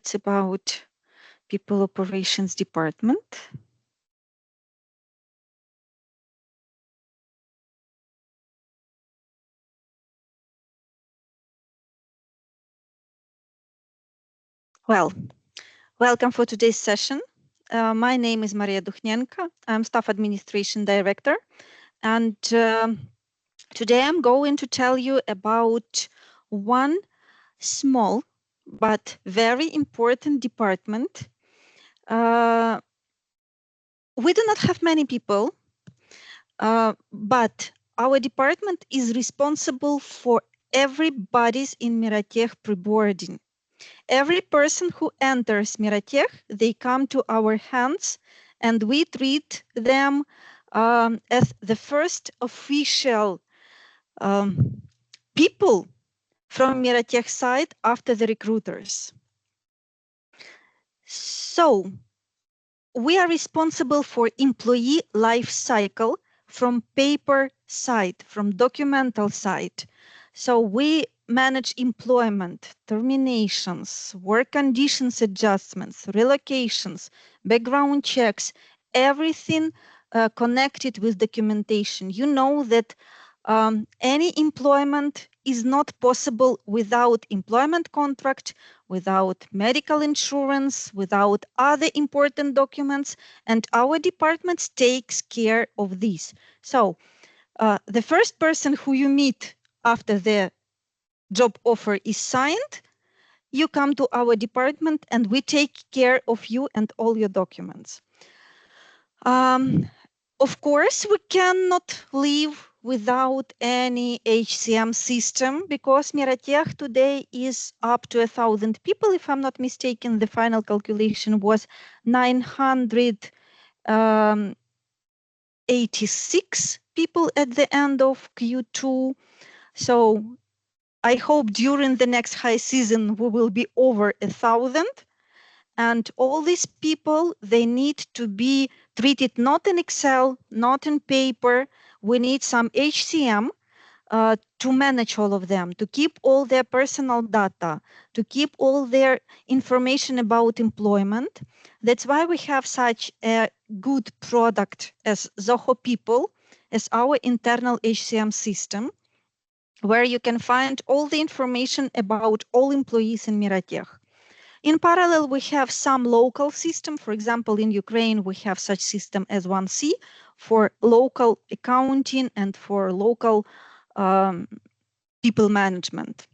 It's about People Operations Department. Well, welcome for today's session. My name is Maria Dukhnenko. I'm Staff Administration Director. And today I'm going to tell you about one small but very important department. We do not have many people, but our department is responsible for everybody's in Miratech pre-boarding. Every person who enters Miratech, they come to our hands and we treat them as the first official people from Miratech side after the recruiters. So we are responsible for employee life cycle from paper side, from documental side. So we manage employment, terminations, work conditions adjustments, relocations, background checks, everything connected with documentation. You know that any employment is not possible without employment contract, without medical insurance, without other important documents, and our department takes care of this. So the first person who you meet after the job offer is signed, you come to our department and we take care of you and all your documents. Of course, we cannot live without any HCM system because Miratech today is up to 1,000 people. If I'm not mistaken, the final calculation was 986 people at the end of Q2. So I hope during the next high season, we will be over 1,000. And all these people, they need to be treated not in Excel, not in paper. We need some HCM to manage all of them, to keep all their personal data, to keep all their information about employment. That's why we have such a good product as Zoho People, as our internal HCM system, where you can find all the information about all employees in Miratech. In parallel, we have some local system. For example, in Ukraine, we have such system as 1C for local accounting and for local people management.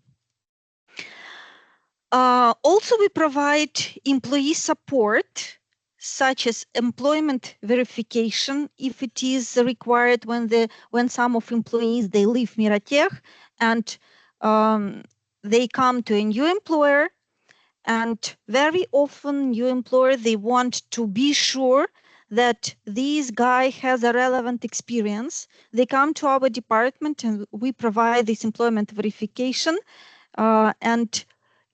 Also, we provide employee support, such as employment verification, if it is required when some of employees, they leave Miratech and they come to a new employer. And very often new employer, they want to be sure that this guy has a relevant experience. They come to our department and we provide this employment verification and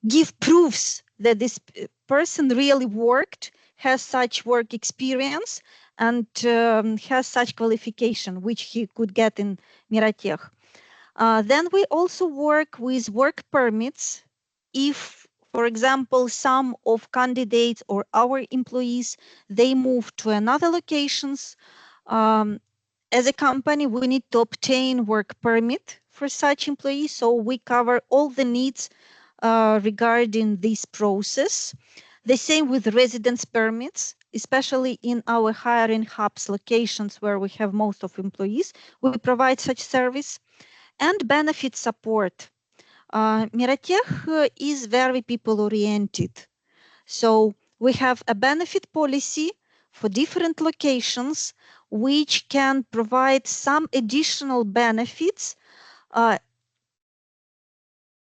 give proofs that this person really worked, has such work experience, and has such qualification, which he could get in Miratech. Then we also work with work permits. If, for example, some of candidates or our employees, they move to another locations, as a company, we need to obtain work permit for such employees. So we cover all the needs regarding this process. The same with residence permits, especially in our hiring hubs locations where we have most of employees, we provide such service. And benefit support. Miratech is very people-oriented. So we have a benefit policy for different locations, which can provide some additional benefits.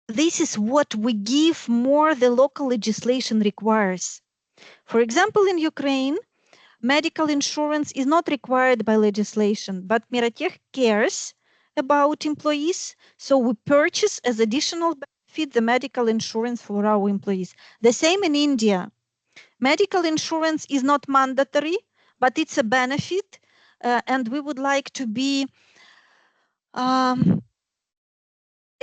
This is what we give more the local legislation requires. For example, in Ukraine, medical insurance is not required by legislation, but Miratech cares about employees, so we purchase as additional benefit the medical insurance for our employees. The same in India. Medical insurance is not mandatory, but it's a benefit, and we would like to be a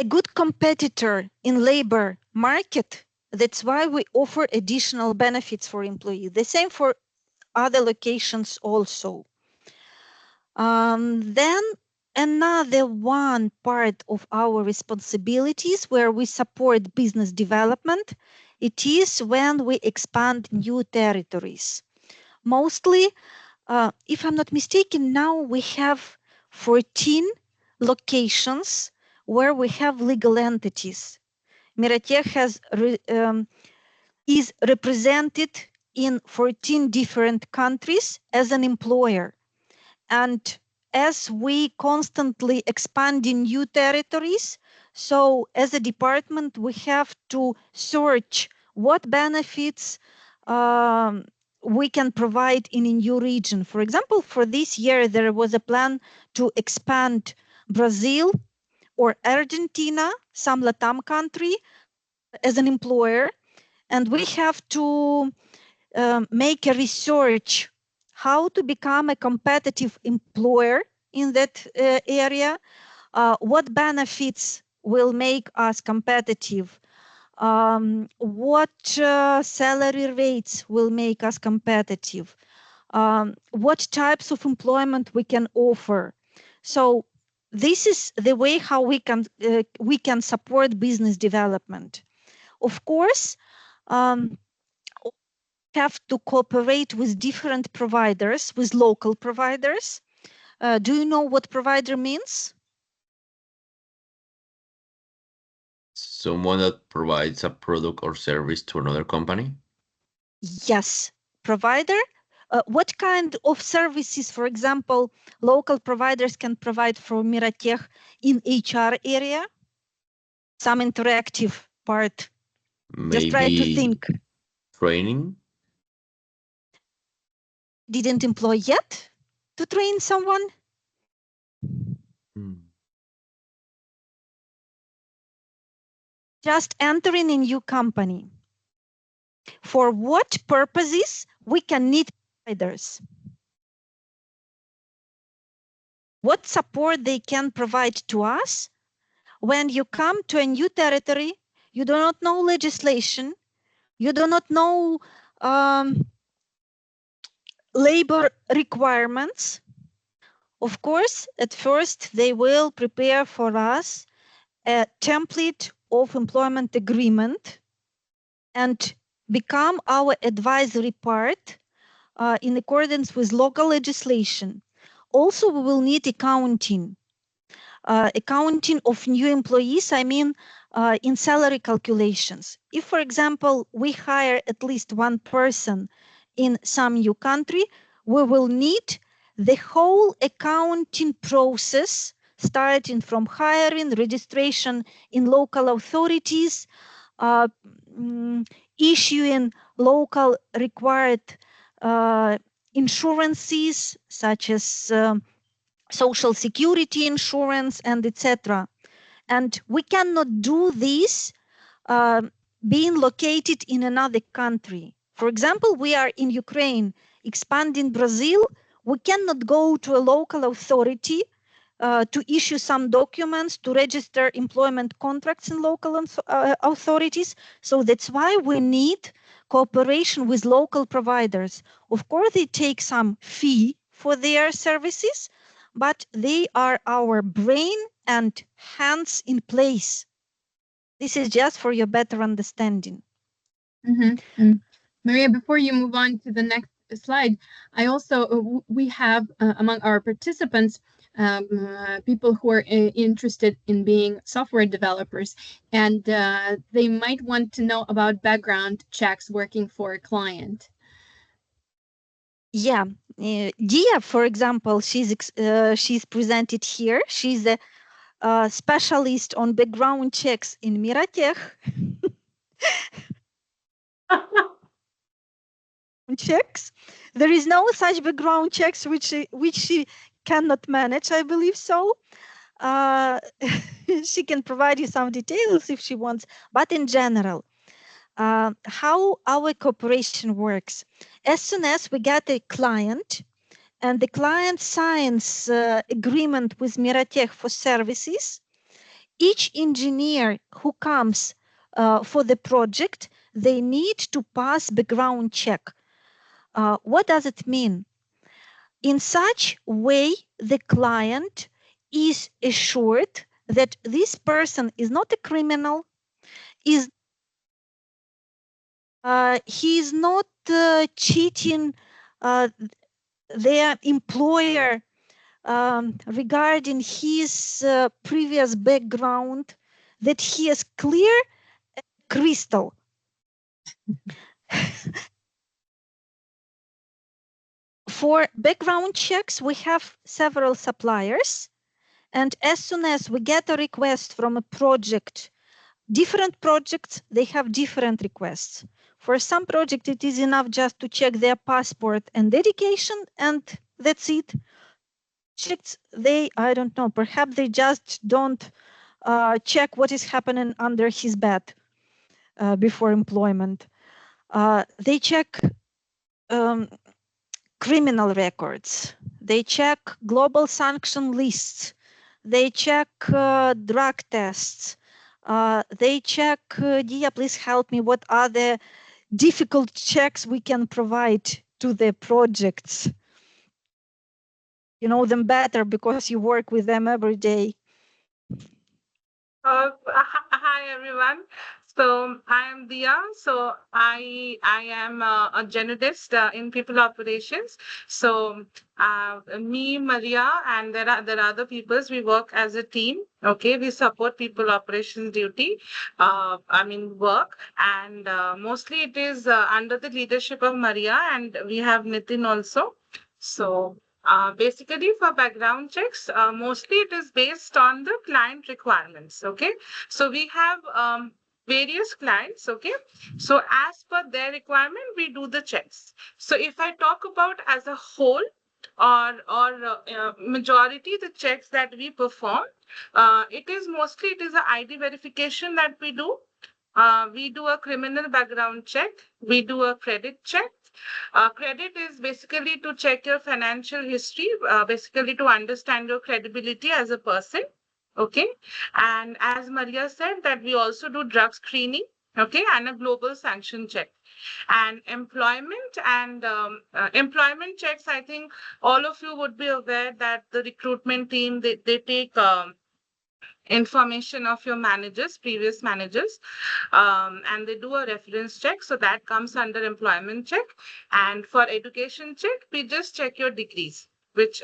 good competitor in labor market That's why we offer additional benefits for employees. The same for other locations also. Then another one part of our responsibilities where we support business development, it is when we expand new territories. Mostly, if I'm not mistaken, now we have 14 locations where we have legal entities. Miratech is represented in 14 different countries as an employer. And as we constantly expand in new territories, so as a department, we have to search what benefits we can provide in a new region. For example, for this year, there was a plan to expand Brazil or Argentina, some Latam country, as an employer. And we have to make a research how to become a competitive employer in that area, what benefits will make us competitive, what salary rates will make us competitive, what types of employment we can offer. So this is the way how we can support business development. Of course, have to cooperate with different providers, with local providers. Do you know what provider means? Someone that provides a product or service to another company? Yes, provider. What kind of services, for example, local providers can provide for Miratech in HR area? Some interactive part. Just try to Maybe think. training? Didn't employ yet to train someone? Just entering a new company. For what purposes we can need providers? What support they can provide to us when you come to a new territory, you do not know legislation, you do not know labor requirements. Of course, at first they will prepare for us a template of employment agreement and become our advisory part in accordance with local legislation. Also, we will need accounting of new employees, I mean, in salary calculations. If, for example, we hire at least one person in some new country, we will need the whole accounting process, starting from hiring, registration in local authorities, issuing local required insurances such as social security insurance and etc. And we cannot do this being located in another country. For example, we are in Ukraine, expanding Brazil. We cannot go to a local authority to issue some documents to register employment contracts in local authorities. So that's why we need cooperation with local providers. Of course, they take some fee for their services, but they are our brain and hands in place. This is just for your better understanding. And Maria, before you move on to the next slide, I also, we have among our participants, people who are interested in being software developers, and they might want to know about background checks working for a client. Yeah, Dia, for example, she's presented here. She's a specialist on background checks in Miratech. Checks. There is no such background checks which she cannot manage, I believe so. She can provide you some details if she wants, but in general, how our cooperation works. As soon as we get a client and the client signs agreement with Miratech for services, each engineer who comes for the project they need to pass background check. What does it mean? In such way, the client is assured that this person is not a criminal, is he is not cheating their employer regarding his previous background, that he is clear crystal. For background checks, we have several suppliers, and as soon as we get a request from a project, different projects, they have different requests. For some project, it is enough just to check their passport and dedication, and that's it. Projects, I don't know, perhaps they just don't check what is happening under his bed before employment. They check criminal records. They check global sanction lists. They check drug tests. They check, Dia, please help me, what are the difficult checks we can provide to the projects? You know them better because you work with them every day. Hi everyone. So I am Dia. So I am a genetist in people operations. So me, Maria, and there are other peoples. We work as a team. Okay, we support people operations duty. Work, and mostly it is under the leadership of Maria, and we have Nitin also. So basically, for background checks, mostly it is based on the client requirements. Okay, so we have various clients. Okay, so as per their requirement, we do the checks. So if I talk about as a whole, or majority the checks that we perform, it is a ID verification that we do. We do a criminal background check. We do a credit check. Credit is basically to check your financial history, basically to understand your credibility as a person. Okay. And as Maria said, that we also do drug screening. Okay. And a global sanction check. And employment checks, I think all of you would be aware that the recruitment team, they take information of your managers, previous managers, and they do a reference check. So that comes under employment check. And for education check, we just check your degrees, which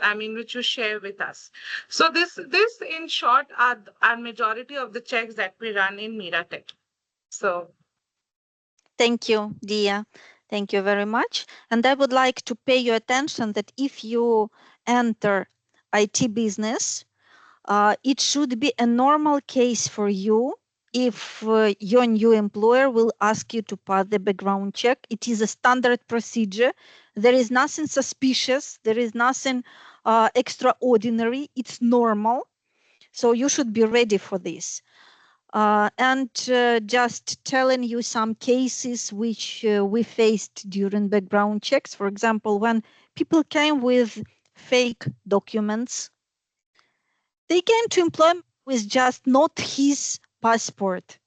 you share with us. So this in short are majority of the checks that we run in Miratech. So Thank you, Dia. Thank you very much. And I would like to pay your attention that if you enter IT business, it should be a normal case for you if your new employer will ask you to pass the background check. It is a standard procedure. There is nothing suspicious. There is nothing extraordinary. It's normal. So you should be ready for this. And just telling you some cases which we faced during background checks. For example, when people came with fake documents, they came to employment with just not his passport.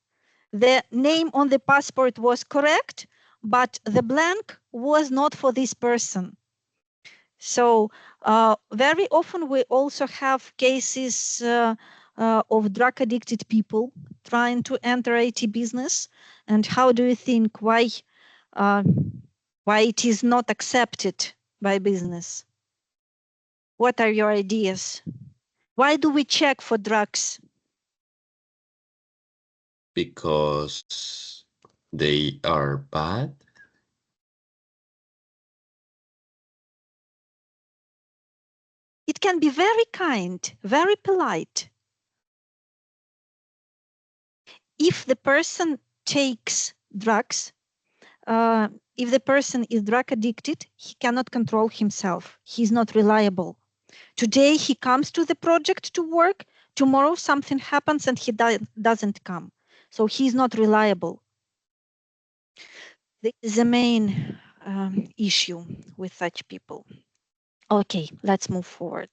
The name on the passport was correct, but the blank was not for this person. So very often we also have cases of drug addicted people trying to enter IT business. And how do you think why it is not accepted by business? What are your ideas? Why do we check for drugs? Because they are bad. It can be very kind, very polite. If the person takes drugs, if the person is drug addicted, he cannot control himself. He's not reliable. Today he comes to the project to work. Tomorrow something happens and he doesn't come. So he's not reliable. This is the main issue with such people. Okay, let's move forward.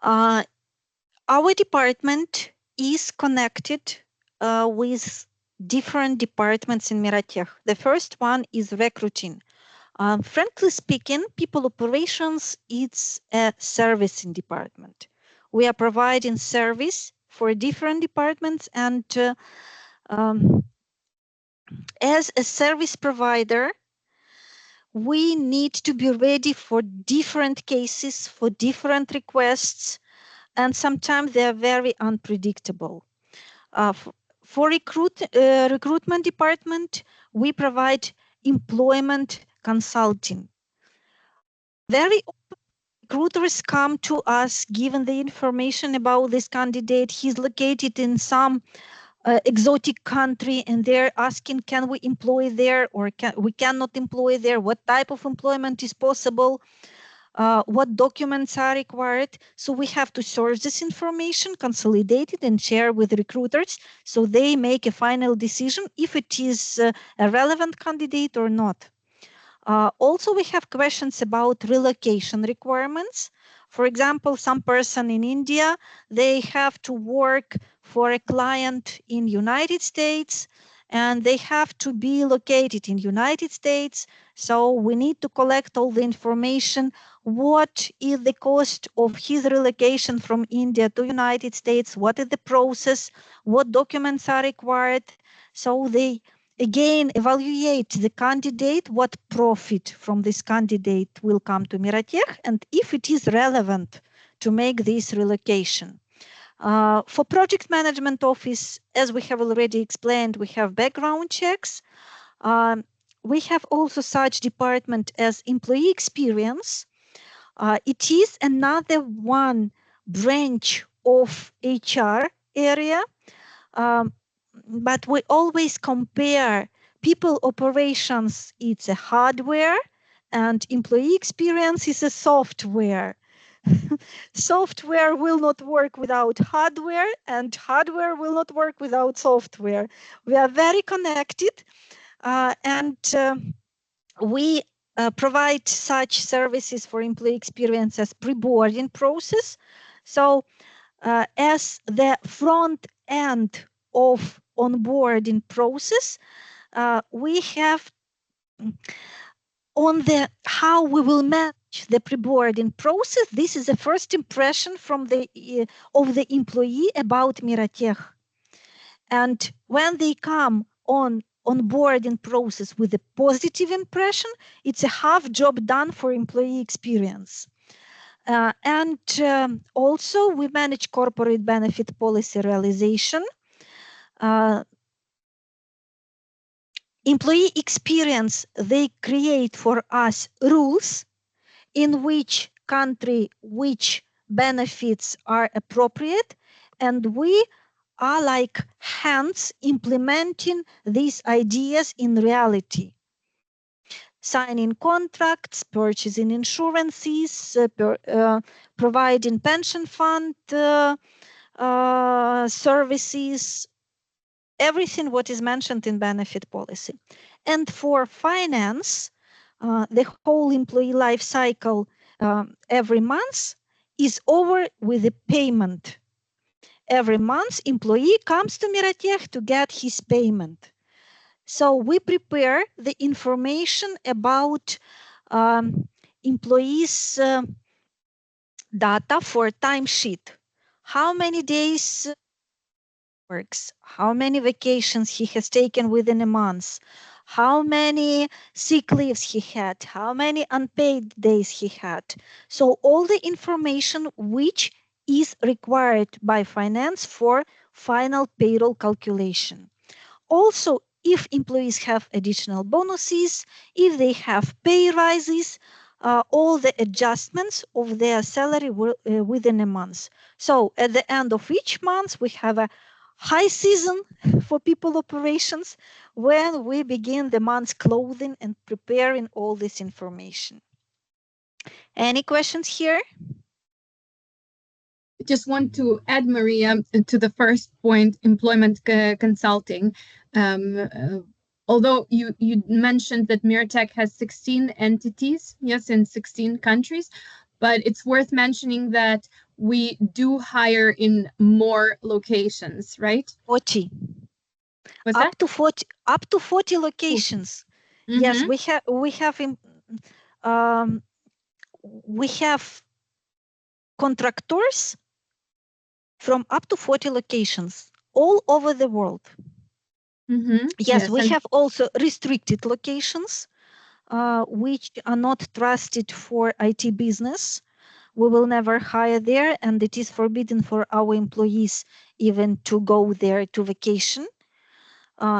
Our department is connected with different departments in Miratech. The first one is recruiting. Frankly speaking, people operations, it's a servicing department. We are providing service for different departments, and as a service provider, we need to be ready for different cases, for different requests, and sometimes they are very unpredictable. For recruitment department, we provide employment consulting. Very often, recruiters come to us given the information about this candidate. He's located in some exotic country, and they're asking, can we employ there, or we cannot employ there? What type of employment is possible? What documents are required? So we have to source this information, consolidate it, and share with recruiters so they make a final decision if it is a relevant candidate or not. Also, we have questions about relocation requirements. For example, some person in India, they have to work for a client in United States, and they have to be located in United States. So we need to collect all the information. What is the cost of his relocation from India to United States? What is the process? What documents are required? So they again evaluate the candidate, what profit from this candidate will come to Miratech, and if it is relevant to make this relocation. For project management office, as we have already explained, we have background checks. We have also such department as employee experience. It is another one branch of HR area. But we always compare people operations, it's a hardware, and employee experience is a software. Software will not work without hardware, and hardware will not work without software. We are very connected, and we provide such services for employee experience as pre-boarding process. So as the front end of onboarding process, we have on the how we will manage the pre-boarding process. This is the first impression from the of the employee about Miratech. And when they come on onboarding process with a positive impression, it's a half job done for employee experience. And also we manage corporate benefit policy realization. Employee experience, they create for us rules in which country which benefits are appropriate, and we are like hands implementing these ideas in reality. Signing contracts, purchasing insurances, providing pension fund services, everything what is mentioned in benefit policy. And for finance, the whole employee life cycle every month is over with the payment. Every month, employee comes to Miratech to get his payment. So we prepare the information about employees' data for timesheet. How many days works, how many vacations he has taken within a month, how many sick leaves he had, how many unpaid days he had. So all the information which is required by finance for final payroll calculation. Also, if employees have additional bonuses, if they have pay rises, all the adjustments of their salary within a month. So at the end of each month, we have a high season for people operations when we begin the month's clothing and preparing all this information. Any questions here? I just want to add, Maria, to the first point, employment consulting. Although you mentioned that Miratech has 16 entities, yes, in 16 countries, but it's worth mentioning that we do hire in more locations, right? 40. What's Up that? to 40, up to 40 locations. Yes, we have contractors from up to 40 locations all over the world. Yes, we have also restricted locations, which are not trusted for IT business. We will never hire there, and it is forbidden for our employees even to go there to vacation.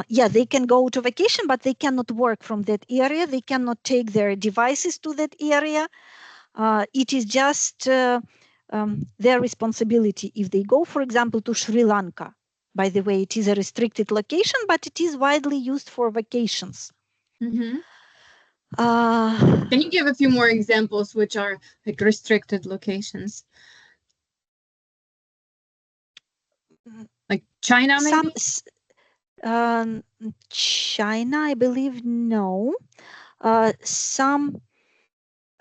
Yeah, they can go to vacation, but they cannot work from that area. They cannot take their devices to that area. It is just their responsibility. If they go, for example, to Sri Lanka, by the way, it is a restricted location, but it is widely used for vacations. Can you give a few more examples which are like restricted locations? Like China, maybe? China, I believe, no. Some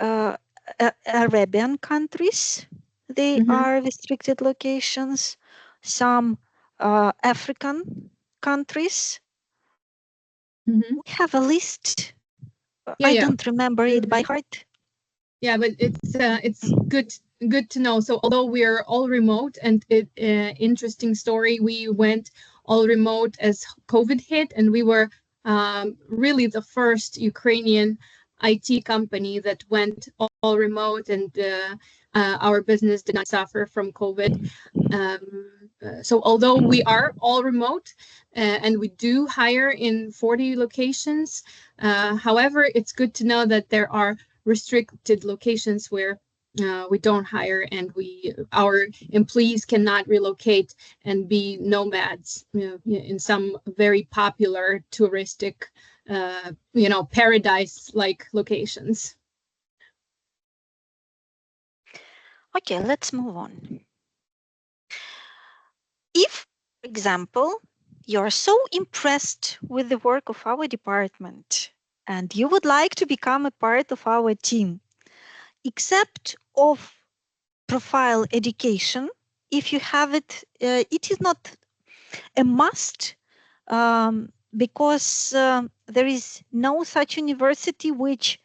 Arabian countries, they are restricted locations. Some African countries. We have a list. I don't remember it by heart. Yeah, but it's good to know. So although we are all remote, and interesting story, we went all remote as COVID hit, and we were really the first Ukrainian IT company that went all remote, and our business did not suffer from COVID. So although we are all remote and we do hire in 40 locations, however, it's good to know that there are restricted locations where we don't hire, and our employees cannot relocate and be nomads, in some very popular touristic, paradise-like locations. Okay, let's move on. If, for example, you're so impressed with the work of our department and you would like to become a part of our team, except of profile education, if you have it, it is not a must, because there is no such university which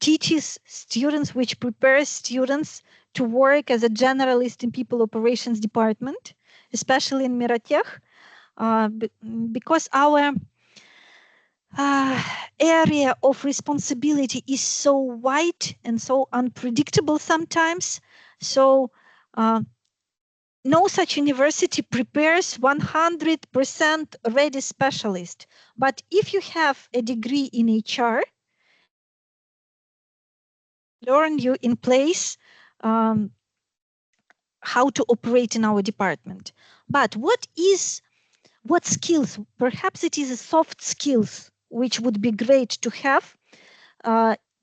teaches students, which prepares students to work as a generalist in people operations department, especially in Miratech, because our area of responsibility is so wide and so unpredictable sometimes. So no such university prepares 100% ready specialist. But if you have a degree in HR, learn you in place how to operate in our department. But what skills? Perhaps it is a soft skills which would be great to have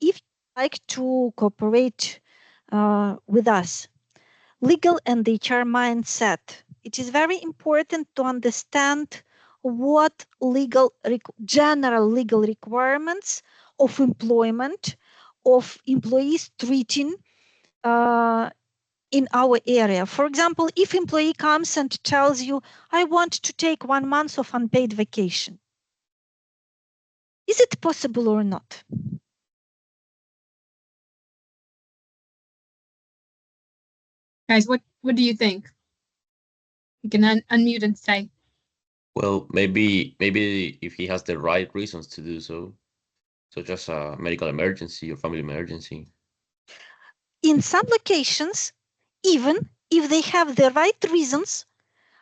if you like to cooperate with us. Legal and HR mindset. It is very important to understand what general legal requirements of employment of employees treating in our area. For example, if employee comes and tells you, I want to take 1 month of unpaid vacation, is it possible or not? Guys, what do you think? You can unmute and say. Well, maybe if he has the right reasons to do so, such as a medical emergency or family emergency. In some locations, even if they have the right reasons,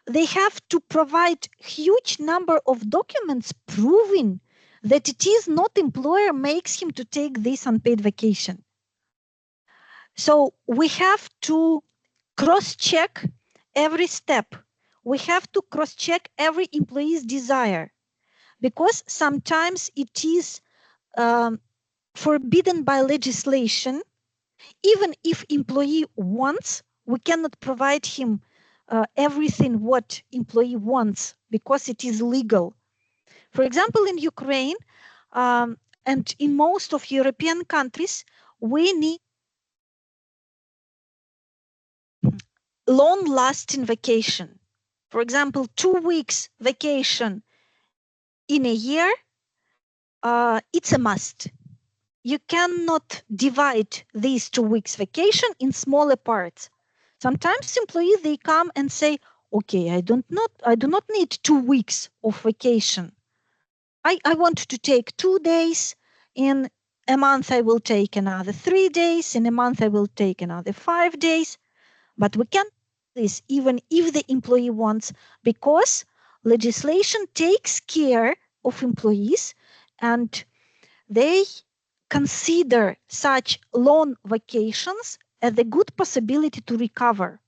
they have to provide huge number of documents proving that it is not employer makes him to take this unpaid vacation. So we have to cross-check every step. We have to cross-check every employee's desire, because sometimes it is forbidden by legislation. Even if employee wants, we cannot provide him everything what employee wants because it is legal. For example, in Ukraine and in most of European countries, we need long-lasting vacation. For example, 2 weeks vacation in a year, it's a must. You cannot divide these 2 weeks vacation in smaller parts. Sometimes employees they come and say, okay, I do not need 2 weeks of vacation. I want to take 2 days. In a month I will take another 3 days. In a month I will take another 5 days. But we can't do this even if the employee wants, because legislation takes care of employees and they consider such long vacations as a good possibility to recover.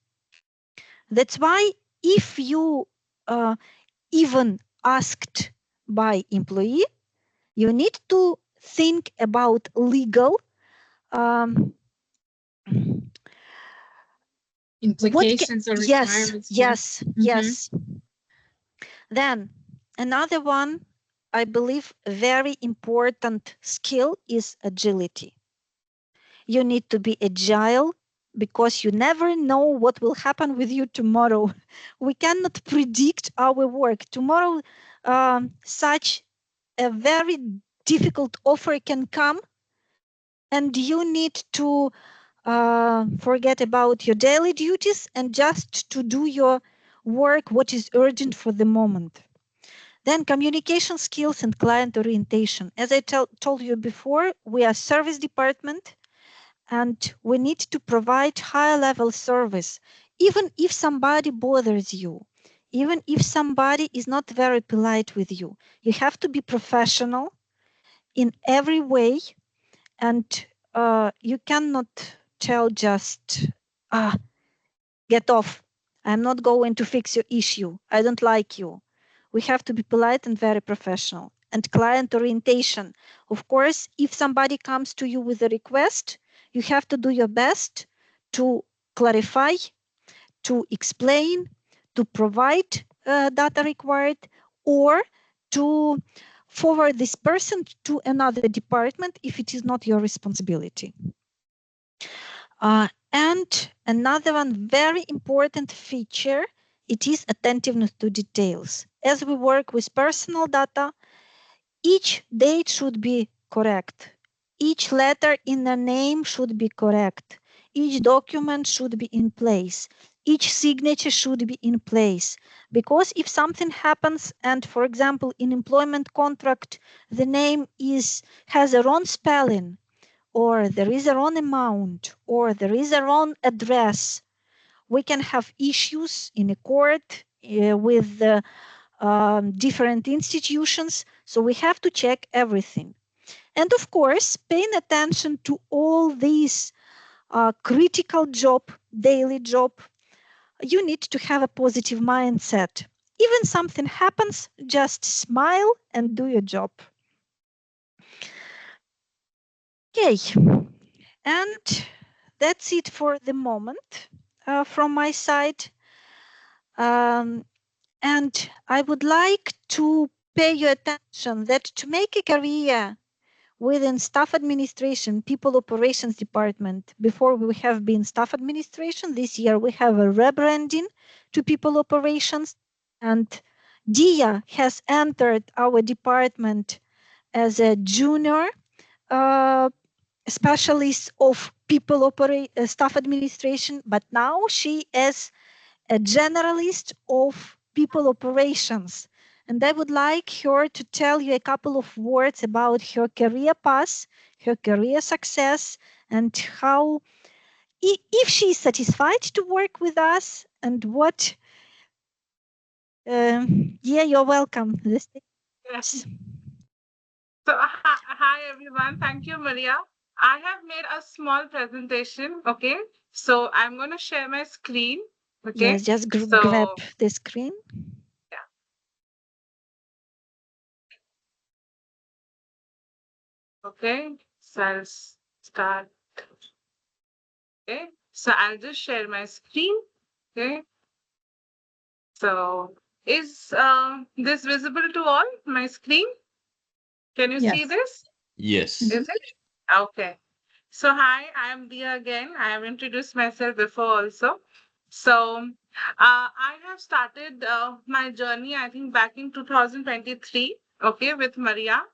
That's why if you even asked by employee, you need to think about legal um, Implications or requirements. yes. Mhm. Yes. Then another one, I believe, very important skill is agility. You need to be agile because you never know what will happen with you tomorrow. We cannot predict our work. Tomorrow, such a very difficult offer can come, and you need to forget about your daily duties and just to do your work, what is urgent for the moment. Then communication skills and client orientation. As I told you before, we are service department and we need to provide high level service. Even if somebody bothers you, even if somebody is not very polite with you, you have to be professional in every way, and you cannot tell just, ah, get off. I'm not going to fix your issue. I don't like you. We have to be polite and very professional. And client orientation. Of course, if somebody comes to you with a request, you have to do your best to clarify, to explain, to provide data required, or to forward this person to another department if it is not your responsibility. And another one very important feature, it is attentiveness to details. As we work with personal data, each date should be correct. Each letter in the name should be correct. Each document should be in place. Each signature should be in place. Because if something happens and, for example, in employment contract, the name has a wrong spelling, or there is a wrong amount, or there is a wrong address, we can have issues in a court with different institutions. So we have to check everything. And of course, paying attention to all these critical job, daily job, you need to have a positive mindset. Even something happens, just smile and do your job. Okay. And that's it for the moment from my side. And I would like to pay your attention that to make a career within staff administration, people operations department, before we have been staff administration, this year we have a rebranding to people operations, and Dia has entered our department as a junior specialist of staff administration, but now she is a generalist of people operations. And I would like her to tell you a couple of words about her career path, her career success, and how, if she is satisfied to work with us, and what. Yeah, you're welcome. Yes. So, hi everyone. Thank you, Maria. I have made a small presentation. Okay. So, I'm going to share my screen. Okay. Yes, just grab So, the screen. yeah. Okay. So, I'll start. Okay. So, I'll just share my screen. Okay. So, is this visible to all? My screen? Can you see Yes. this? Yes. Is it? Okay. So, hi, I am Dia again. I have introduced myself before also. So I have started my journey, I think, back in 2023, okay, with Maria.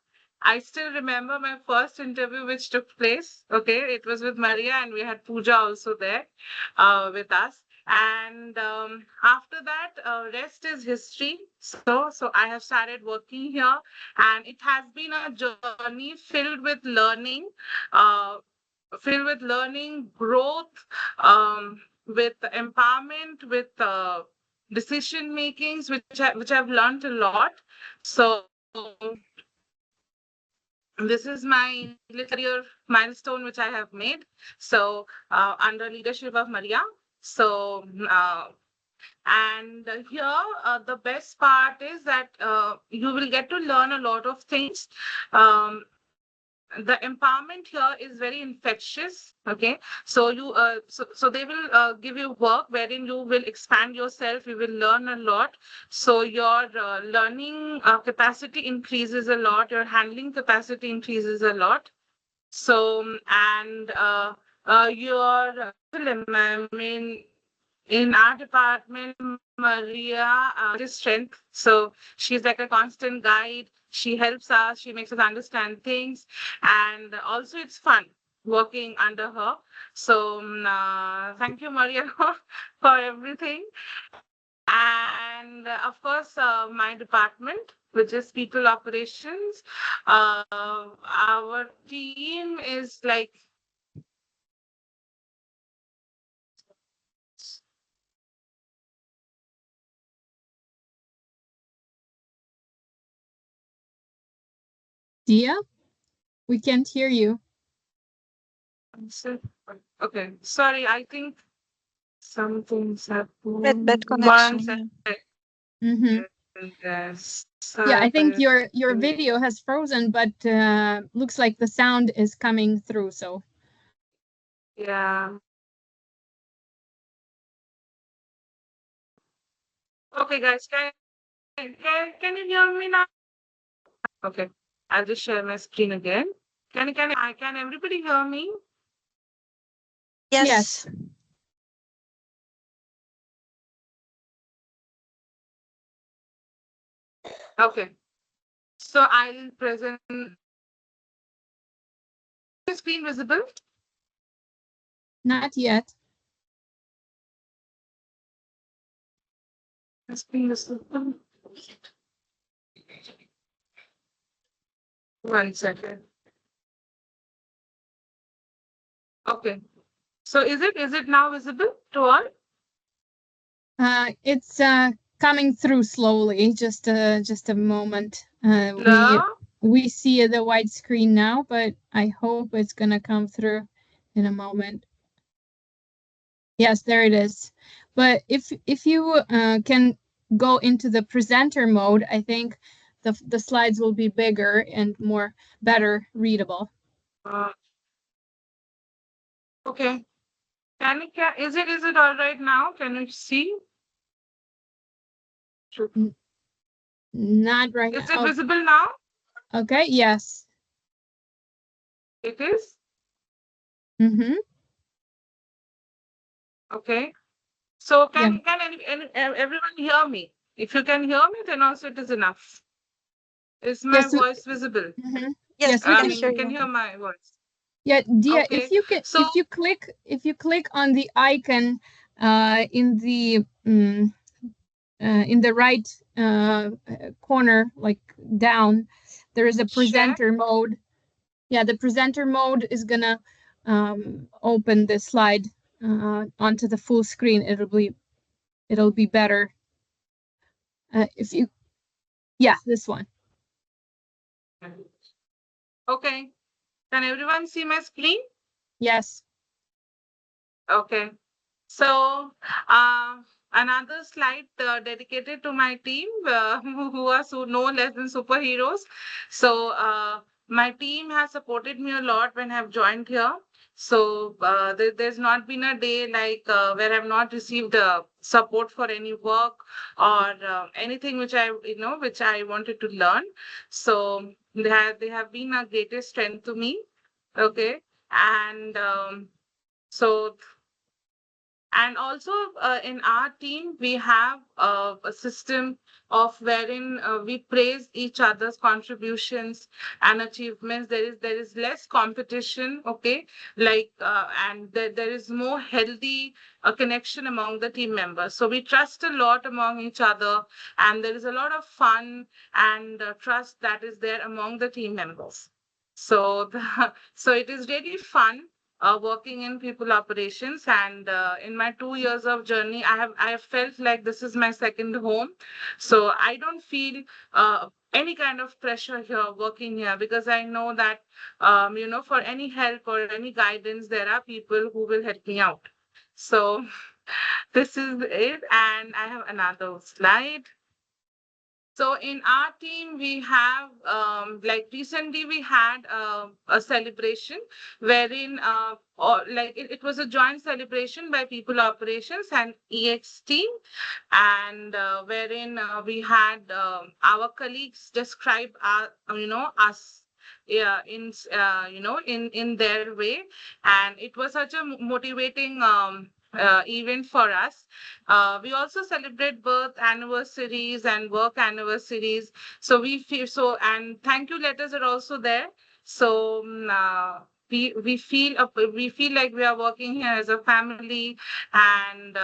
I still remember my first interview which took place. Okay, it was with Maria, and we had Pooja also there with us. And after that, rest is history. So I have started working here, and it has been a journey uh, filled with learning, growth, with empowerment, with decision makings, which I've learned a lot. So this is my little career milestone which I have made. So under leadership of Maria. So and here the best part is that you will get to learn a lot of things. Um, the empowerment here is very infectious. Okay, so so they will give you work wherein you will expand yourself, you will learn a lot. So your learning capacity increases a lot, your handling capacity increases a lot. So and your I mean, in our department, Maria is strength. So she's like a constant guide. She helps us. She makes us understand things, and also it's fun working under her. So thank you, Maria, for everything. And of course, my department, which is people operations. Our team is like Dia, we can't hear you. okay. Sorry, I think something's Bad happened. connection. One second. Mm-hmm. Yes. Yeah, I think Sorry. your video has frozen, but looks like the sound is coming through. So Yeah. Okay, guys, can you hear me now? Okay, I'll just share my screen again. Can everybody hear me? Yes. Okay. So I'll present the screen visible. not yet. The screen visible. 1 second. Okay. So is it now visible to all? It's coming through slowly. Just a moment. Hello? We see the white screen now, but I hope it's gonna come through in a moment. Yes, there it is. But if you can go into the presenter mode, I think the slides will be bigger and better readable. Okay. Is it all right now? Can you see? Not right Is now. it visible now? Okay, yes. It is? Mm-hmm. Okay. So can everyone hear me? If you can hear me, then also it is enough. Is my Yes, voice visible? Mm-hmm. Yes, we we can can hear You can you. hear my voice. Yeah, Dia, Okay. So if you click on the icon in the right corner, like down, there is a presenter mode. Yeah, the presenter mode is gonna open the slide onto the full screen. It'll be better if you. Yeah, this one. okay. Can everyone see my screen? Yes. Okay. So, uh, another slide dedicated to my team, who are no less than superheroes. So, my team has supported me a lot when I've joined here. So, there's not been a day like where I've not received support for any work or anything which I wanted to learn. So, they have been a greatest strength to me. Okay, and so And also in our team, we have a system of wherein we praise each other's contributions and achievements. There is less competition, okay? Like and there is more healthy connection among the team members. So we trust a lot among each other, and there is a lot of fun and trust that is there among the team members. So so it is really fun working in people operations, and in my 2 years of journey, I have felt like this is my second home. So I don't feel any kind of pressure here working here, because I know that for any help or any guidance, there are people who will help me out. So this is it, and I have another slide. So in our team, we have like recently we had a celebration wherein it was a joint celebration by People Operations and EX team, and wherein we had our colleagues describe our us, yeah, in their way, and it was such a motivating event for us. We also celebrate birth anniversaries and work anniversaries. So we feel so, and thank you letters are also there. So we feel like we are working here as a family, and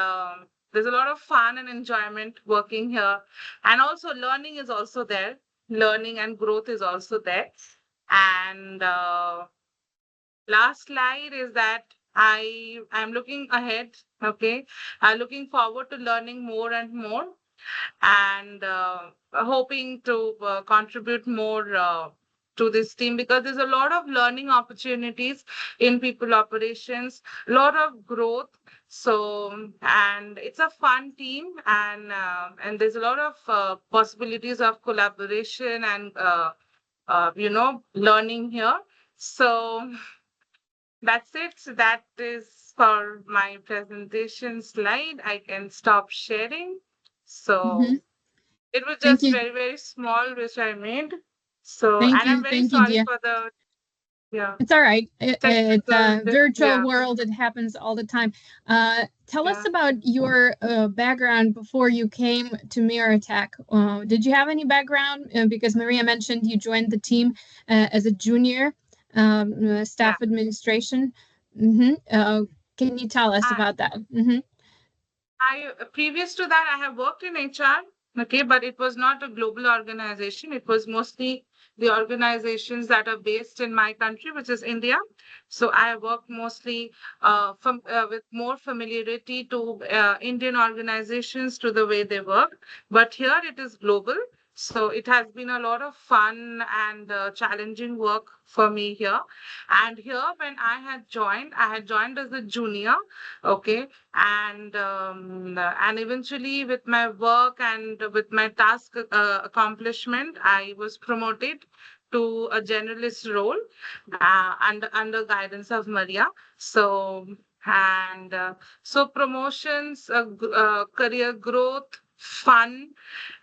there's a lot of fun and enjoyment working here, and also learning is also there. Learning and growth is also there, and last slide is that I'm looking ahead. Okay, I'm looking forward to learning more and more, and hoping to contribute more to this team, because there's a lot of learning opportunities in people operations, a lot of growth. So, and it's a fun team, and there's a lot of possibilities of collaboration and learning here. So that's it. So that is for my presentation slide. I can stop sharing. So it was Thank just you. very, very small, which I made. So, Thank and I'm you. very Thank you, sorry Dia. for the, yeah, It's all right. It's technical, a virtual yeah, world. It happens all the time. Tell us yeah. about your background before you came to Miratech. Did you have any background? Because Maria mentioned you joined the team as a junior Yeah. staff administration. Can you tell us I, about that? Previous to that, I have worked in HR, okay, but it was not a global organization. It was mostly the organizations that are based in my country, which is India. So I worked mostly with more familiarity to Indian organizations, to the way they work. But here it is global. So it has been a lot of fun and challenging work for me here. And here, when I had joined as a junior, okay, and eventually with my work and with my task accomplishment, I was promoted to a generalist role under guidance of Maria. So and so promotions, career growth, fun,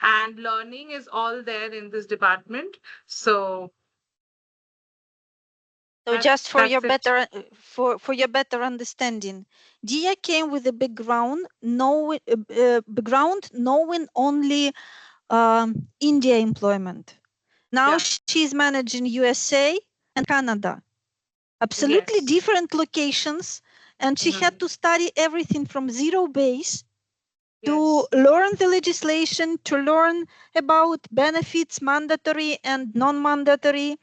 and learning is all there in this department. So So just for your that's it. better for your better understanding, Dia came with a background knowing only India employment. Now Yeah. she's managing USA and Canada, absolutely Yes. different locations, and she Mhm. had to study everything from zero base to Yes. learn the legislation, to learn about benefits, mandatory and non-mandatory.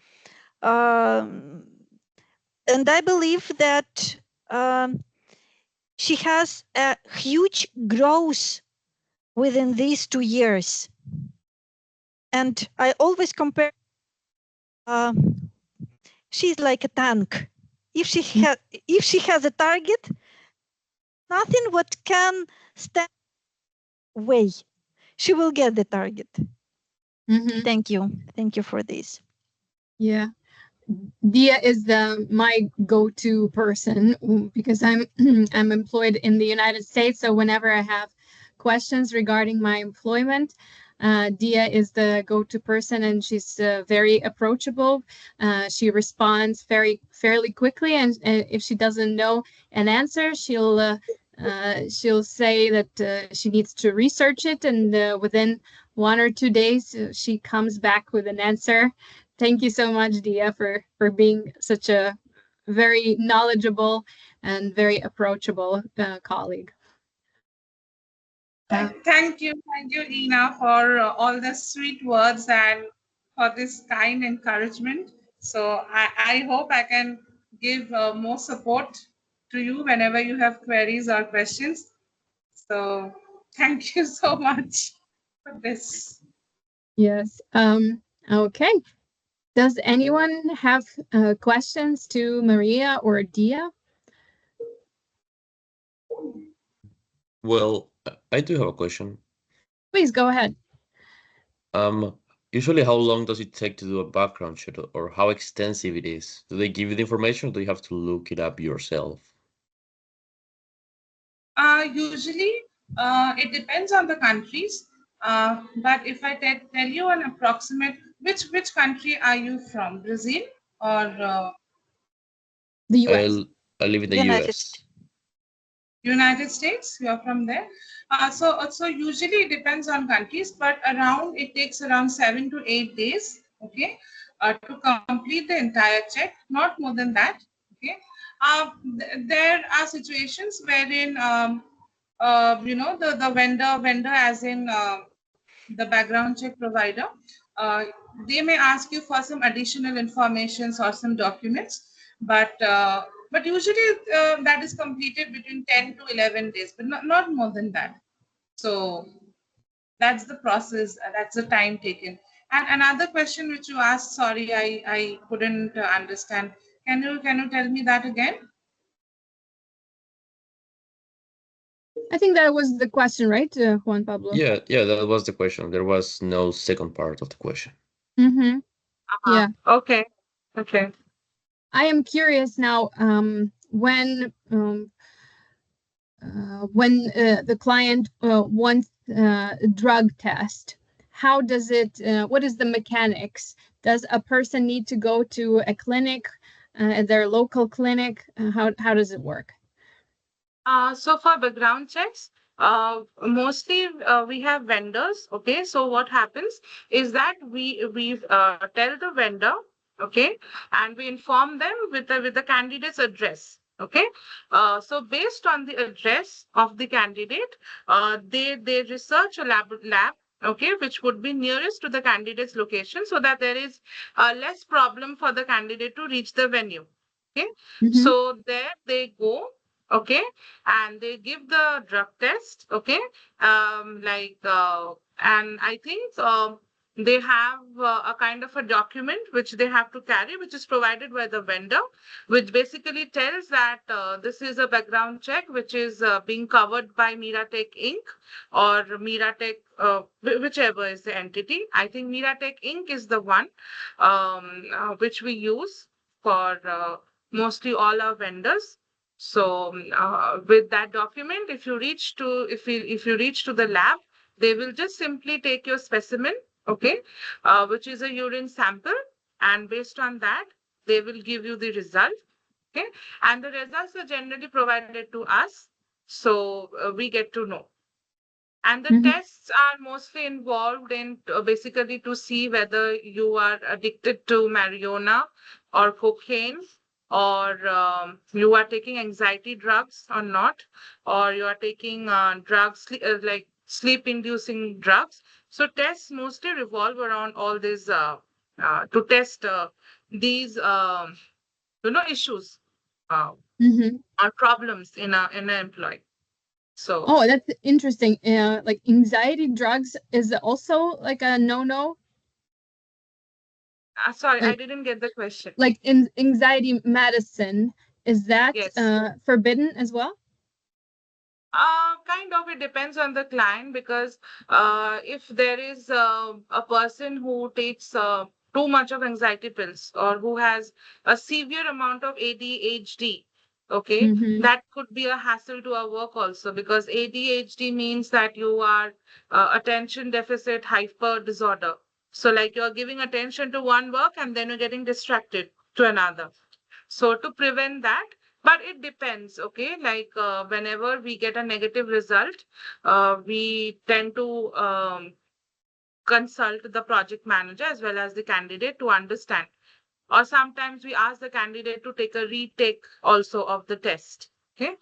Um, and I believe that she has a huge growth within these 2 years. And I always compare, she's like a tank. If she has a target, nothing what can stand way. She will get the target. Thank you for this. Yeah. Dia is my go-to person because I'm I'm employed in the United States. So whenever I have questions regarding my employment, Dia is the go-to person, and she's very approachable. She responds fairly quickly, and if she doesn't know an answer, she'll she'll say that she needs to research it, and within 1 or 2 days, she comes back with an answer. Thank you so much, Dia, for being such a very knowledgeable and very approachable colleague. Thank you, Ina, for all the sweet words and for this kind encouragement. So I hope I can give more support to you whenever you have queries or questions. So thank you so much for this. Yes. Okay. Does anyone have questions to Maria or Dia? Well, I do have a question. Please go ahead. Usually, how long does it take to do a background check, or how extensive it is? Do they give you the information, or do you have to look it up yourself? Usually, it depends on the countries. But if I tell you an approximate, which country are you from? Brazil or The US. I live in the United US. United States? You are from there. So usually it depends on countries, but around it takes around 7 to 8 days. Okay, to complete the entire check, not more than that. Okay, there are situations wherein the vendor as in the background check provider, uh, they may ask you for some additional informations or some documents, but usually that is completed between 10 to 11 days, but not more than that. So that's the process, that's the time taken. And another question which you asked, sorry, I couldn't understand. Can you tell me that again? I think that was the question, right, Juan Pablo? Yeah, that was the question. There was no second part of the question. Mm-hmm. Yeah. Okay. Okay. I am curious now, when the client wants a drug test, how does it, what is the mechanics? Does a person need to go to a clinic, their local clinic? How does it work? So for background checks, mostly we have vendors. Okay, so what happens is that we tell the vendor, okay, and we inform them with the candidate's address. Okay, so based on the address of the candidate, they research a lab. Okay, which would be nearest to the candidate's location, so that there is less problem for the candidate to reach the venue. Okay, Mm-hmm. so there they go. Okay, and they give the drug test. Okay, and I think they have a kind of a document which they have to carry, which is provided by the vendor, which basically tells that this is a background check which is being covered by Miratech Inc. or Miratech, whichever is the entity. I think Miratech Inc. is the one which we use for mostly all our vendors. So with that document, if you reach to the lab, they will just simply take your specimen, okay, which is a urine sample, and based on that, they will give you the result, okay, and the results are generally provided to us, so we get to know. And the Mm-hmm. tests are mostly involved in basically to see whether you are addicted to marijuana or cocaine, or you are taking anxiety drugs or not, or you are taking drugs like sleep inducing drugs. So tests mostly revolve around all these to test these issues uh, Mm-hmm. or problems in an employee. So Oh, that's interesting. Like anxiety drugs is also like a no-no. sorry, I Like didn't get the question. like in anxiety medicine, is that Yes. forbidden as well? Kind of, it depends on the client, because if there is a person who takes too much of anxiety pills, or who has a severe amount of ADHD, okay, Mm-hmm. that could be a hassle to our work also, because ADHD means that you are attention deficit hyper disorder. So like you're giving attention to one work and then you're getting distracted to another. So to prevent that, but it depends. Okay, like whenever we get a negative result, we tend to consult the project manager as well as the candidate to understand, or sometimes we ask the candidate to take a retake also of the test. Okay,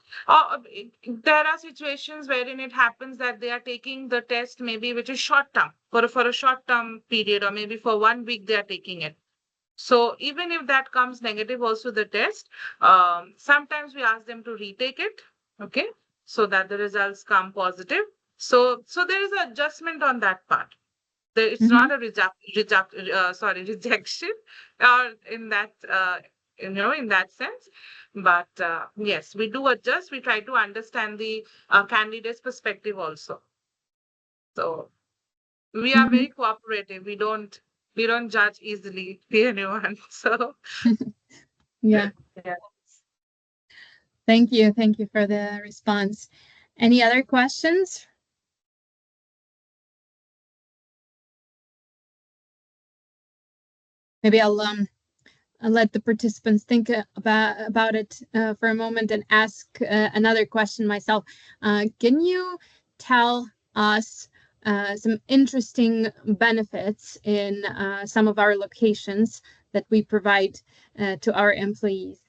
there are situations wherein it happens that they are taking the test maybe which is short term, for a short term period, or maybe for 1 week they are taking it. So even if that comes negative also the test, sometimes we ask them to retake it. Okay, so that the results come positive. So there is an adjustment on that part. It's Mm-hmm. not a rejection, or in that in that sense. But yes, we do adjust. We try to understand the candidate's perspective also. So we are Mm-hmm. very cooperative. We don't judge easily anyone. So Yeah. yeah. Thank you. Thank you for the response. Any other questions? Maybe I'll let the participants think about it for a moment and ask another question myself. Can you tell us some interesting benefits in some of our locations that we provide to our employees?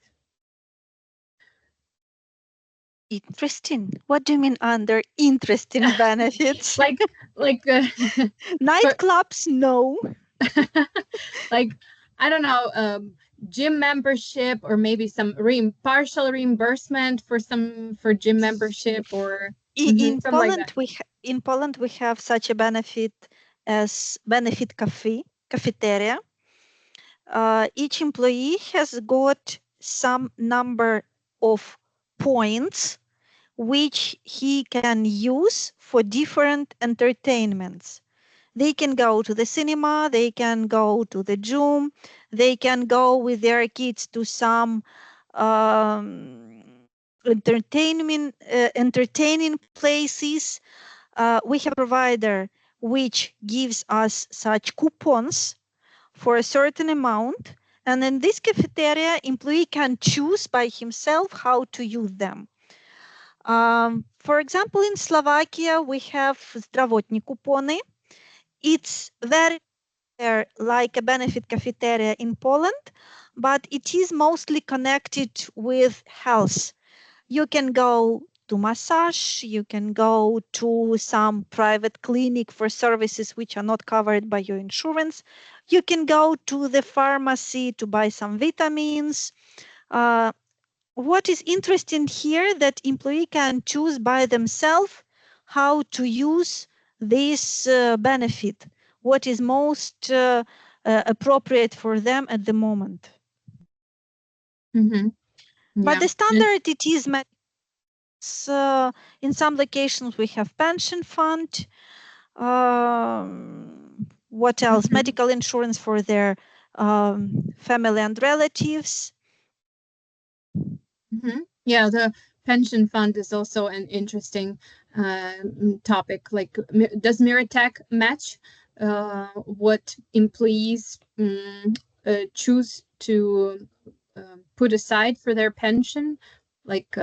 Interesting. What do you mean under interesting benefits? like Nightclubs, no. like I don't know, gym membership, or maybe some partial reimbursement for gym membership, or In something like that. Poland we have such a benefit as benefit cafeteria. Each employee has got some number of points which he can use for different entertainments. They can go to the cinema, they can go to the gym, they can go with their kids to some entertaining places. We have a provider which gives us such coupons for a certain amount, and in this cafeteria, employee can choose by himself how to use them. For example, in Slovakia, we have zdravotní kupony. It's very like a benefit cafeteria in Poland, but it is mostly connected with health. You can go to massage, you can go to some private clinic for services which are not covered by your insurance. You can go to the pharmacy to buy some vitamins. What is interesting here that employee can choose by themselves how to use this benefit, what is most appropriate for them at the moment. Mm-hmm. But Yeah. the standard it is in some locations we have pension fund. What else? Medical insurance for their family and relatives. Yeah, the pension fund is also an interesting topic. Like, does Miratech match what employees choose to put aside for their pension, like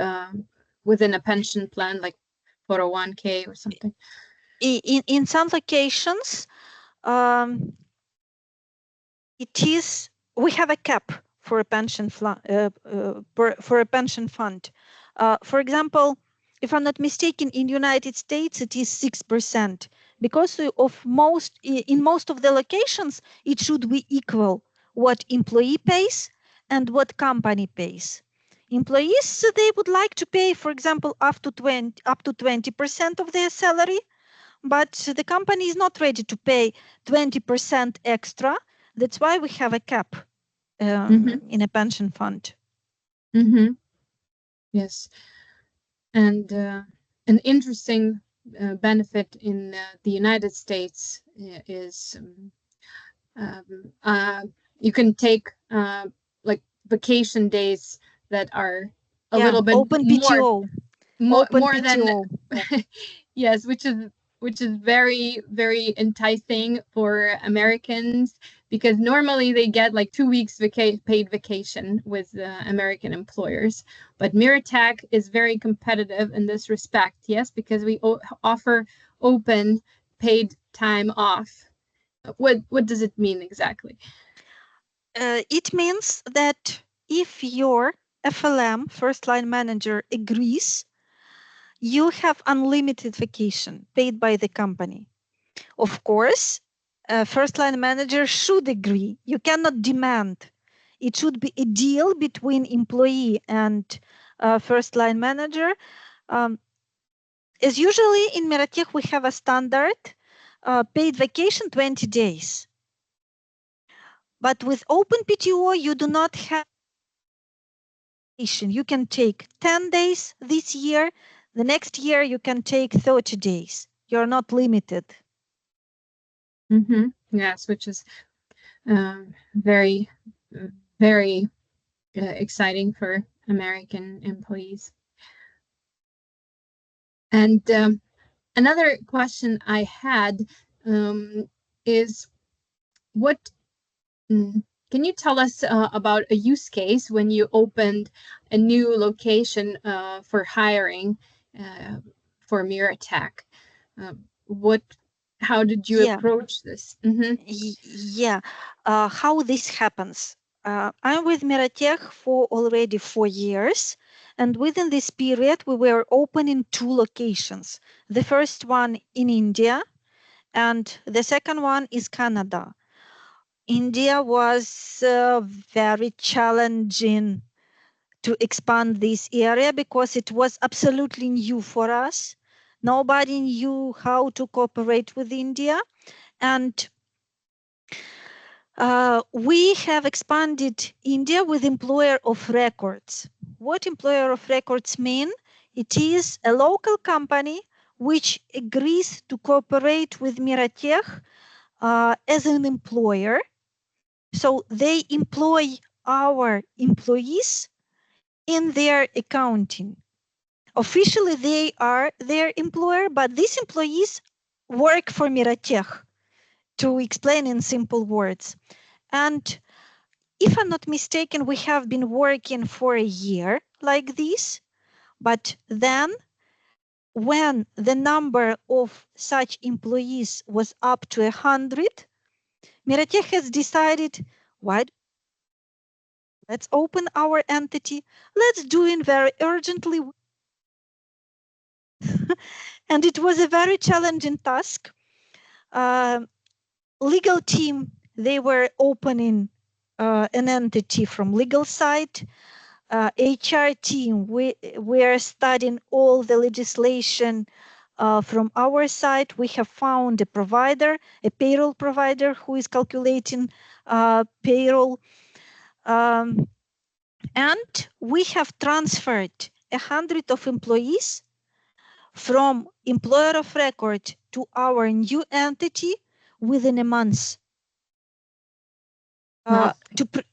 within a pension plan, like 401k or something? In some locations, it is we have a cap for a pension fund. For example, if I'm not mistaken, in United States it is 6%. Because of in most of the locations, it should be equal what employee pays and what company pays. Employees, they would like to pay, for example, up to 20% of their salary, but the company is not ready to pay 20% extra. That's why we have a cap in a pension fund. Yes, and an interesting benefit in the United States is you can take like vacation days that are a little bit open PTO. more Open more PTO. than yes, which is which is very, very enticing for Americans, because normally they get like 2 weeks paid vacation with American employers. But Miratech is very competitive in this respect, yes, because we offer open paid time off. What does it mean exactly? It means that if your FLM, first line manager, agrees, you have unlimited vacation paid by the company. Of course, a first line manager should agree. You cannot demand. It should be a deal between employee and first line manager. As usually in Miratech, we have a standard paid vacation 20 days. But with open PTO, you do not have vacation. You can take 10 days this year. The next year, you can take 30 days. You're not limited. Yes, which is very, very exciting for American employees. And another question I had is, what can you tell us about a use case when you opened a new location for hiring for Miratech? How did you approach this? Yeah, how this happens. I'm with Miratech for already 4 years, and within this period, we were opening 2 locations. The first one in India, and the second one is Canada. India was very challenging to expand this area because it was absolutely new for us. Nobody knew how to cooperate with India, and we have expanded India with employer of records. What employer of records mean? It is a local company which agrees to cooperate with Miratech as an employer. So they employ our employees in their accounting. Officially, they are their employer, but these employees work for Miratech, to explain in simple words. And if I'm not mistaken, we have been working for a year like this, but then when the number of such employees was up to 100, Miratech has decided, let's open our entity, let's do it very urgently. And it was a very challenging task. Legal team, they were opening an entity from legal side. HR team, we are studying all the legislation from our side. We have found a provider, a payroll provider who is calculating payroll. And we have transferred 100 of employees from employer of record to our new entity within a month.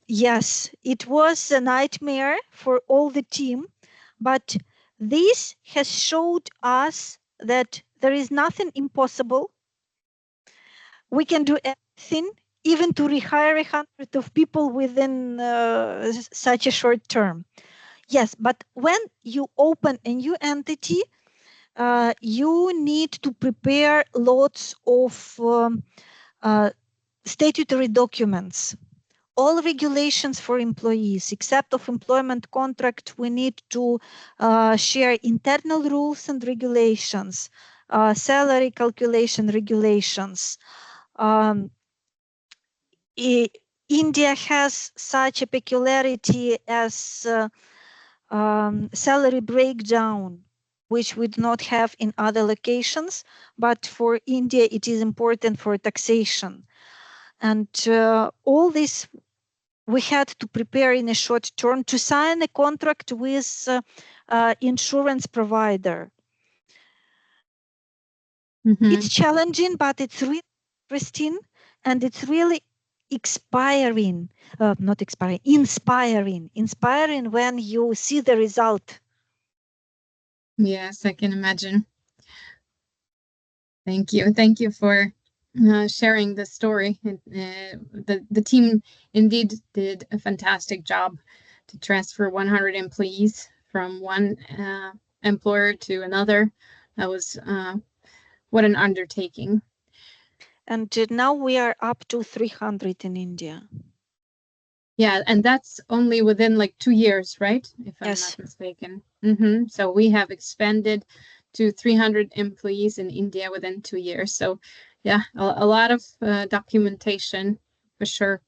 Yes, it was a nightmare for all the team, but this has showed us that there is nothing impossible. We can do everything, even to rehire 100 of people within such a short term. Yes, but when you open a new entity, you need to prepare lots of statutory documents. All regulations for employees, except of employment contract, we need to share internal rules and regulations, salary calculation regulations. India has such a peculiarity as salary breakdown, which we do not have in other locations, but for India it is important for taxation. And all this we had to prepare in a short term to sign a contract with insurance provider. It's challenging, but it's really interesting, and it's really inspiring when you see the result. Yes, I can imagine. Thank you. Thank you for sharing the story. The team indeed did a fantastic job to transfer 100 employees from one employer to another. That was what an undertaking. And now we are up to 300 in India. Yeah, and that's only within like 2 years, right? If I'm Yes. not mistaken. So we have expanded to 300 employees in India within 2 years. So yeah, a lot of documentation for sure.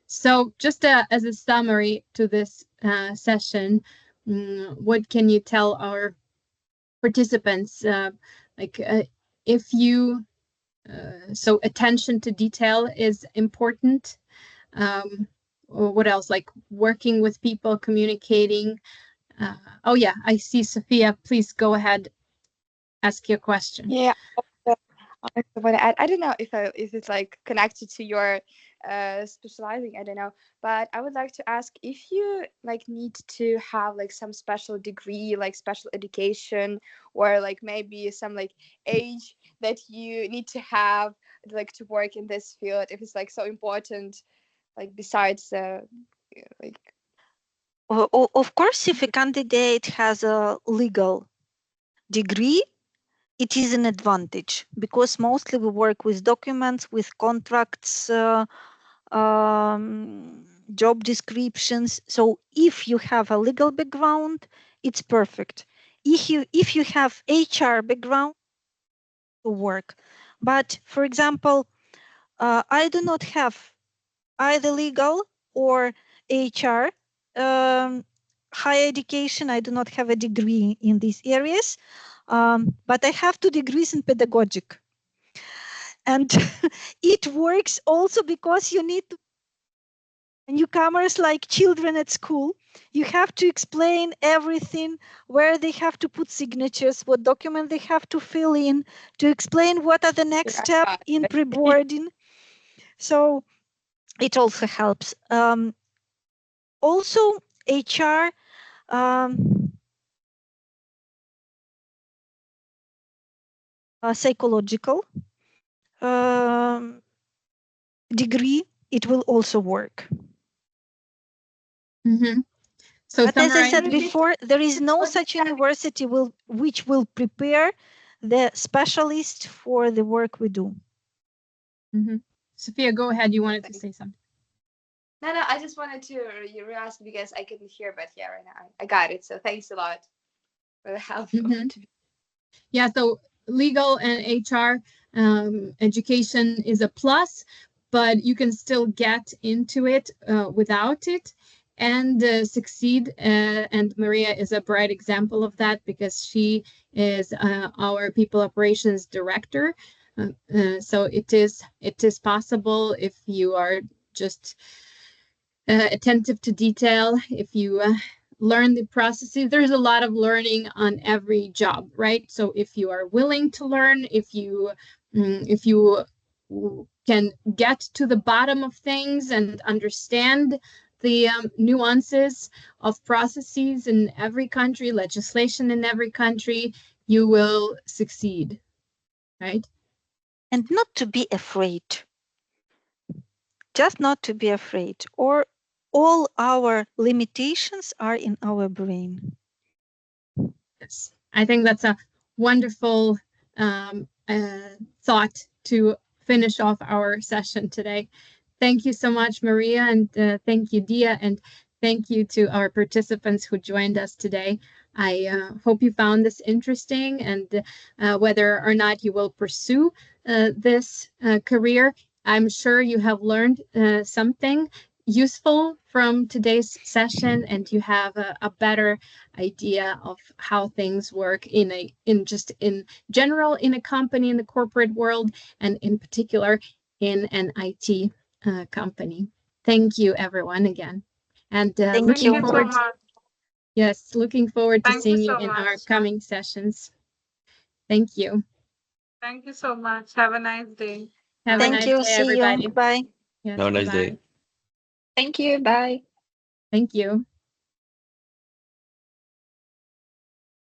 So just as a summary to this session, what can you tell our participants? If you, so attention to detail is important. Or what else? Like working with people, communicating. Oh yeah, I see Sophia. Please go ahead, ask your question. Yeah, I want to add. I don't know if it's like connected to your specializing. I don't know, but I would like to ask if you like need to have like some special degree, like special education, or like maybe some like age that you need to have like to work in this field. If it's like so important, like besides like. Of course, if a candidate has a legal degree, it is an advantage because mostly we work with documents, with contracts, job descriptions. So if you have a legal background, it's perfect. If you have HR background, to work. But for example, I do not have either legal or HR higher education. I do not have a degree in these areas, but I have 2 degrees in pedagogic. And it works also because you need to newcomers like children at school. You have to explain everything, where they have to put signatures, what document they have to fill in, to explain what are the next steps in pre-boarding. So it also helps. Also, HR psychological degree, it will also work. So but as I said before, there is no such university which will prepare the specialist for the work we do. Sophia, go ahead. You wanted to say something. No, I just wanted to ask because I couldn't hear, but yeah, right now I got it. So thanks a lot for the help. Yeah, so legal and HR education is a plus, but you can still get into it without it and succeed. And Maria is a bright example of that because she is our people operations director. So it is possible if you are just attentive to detail, if you learn the processes. There's a lot of learning on every job, right? So if you are willing to learn, if you can get to the bottom of things and understand the nuances of processes in every country, legislation in every country, you will succeed, right? And not to be afraid. Just not to be afraid, or all our limitations are in our brain. Yes, I think that's a wonderful thought to finish off our session today. Thank you so much, Maria, and thank you, Dia, and thank you to our participants who joined us today. I hope you found this interesting, and whether or not you will pursue this career, I'm sure you have learned something useful from today's session, and you have a better idea of how things work in general in a company, in the corporate world, and in particular in an IT company. Thank you, everyone, again, and Thank you forward. Yes, looking forward to seeing you in our coming sessions. Thank you. Thank you so much. Have a nice day. Have a nice day, everybody. Bye. Yes, Have a nice day. Thank you. Bye. Thank you.